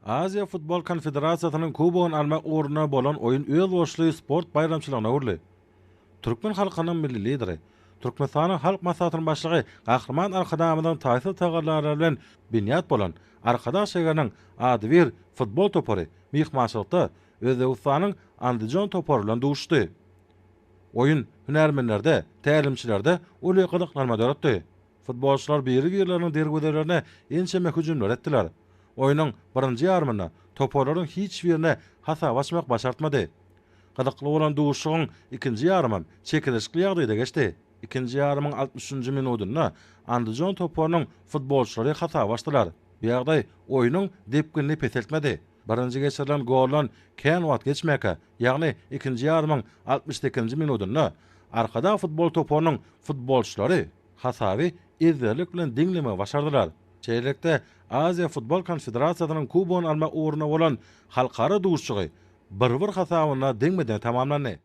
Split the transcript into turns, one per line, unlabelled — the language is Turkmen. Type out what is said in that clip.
Aziya Futbol Konfederatsiýasynyň kubogyny almak uğruna bolan oýun öz boşlugy sport bayramçylygyna urly. Türkmen halkynyň milli lideri, Türkmenistanyň halk maslahatynyň başlygy Gahrman Arkadamyň taýsy tagarlary bilen binýat bolan Arkadaş Şegerniň ady bir futbol topary mihmançylykda Özbegistanyň Andijon topary bilen duşdy. Oyun hünärmenlerde, tälimçilerde uly gyzyklanma döretdi. Futbolçylar biri-birleriniň dergüderlerine ençemek hüjümler etdiler. Oyunun birinci yarımında toparların hiç birine hasa başmak başartmadı. Gyzykly bolan duşugyň ikinji yarımı çekilişli ýagdaýda geçdi. İkinji yarımyň 60-njy minutunda Andijon toparynyň futbolçylary hasa başdylar. Bu ýagdaý oyunyň depkinini peseltmedi. Birinji geçirilen gollan kän wagt geçmäke, ýagny ikinji yarımyň 62-nji minutunda arkada futbol toparynyň futbolçylary hasaby izlerlik bilen diňleme başardylar. Çeýrekde Aziya Futbol Konfederatsiýasynyň kubogyny almak uğruna bolan halkara duşugy bir hasabyna deňmeden tamamlandy.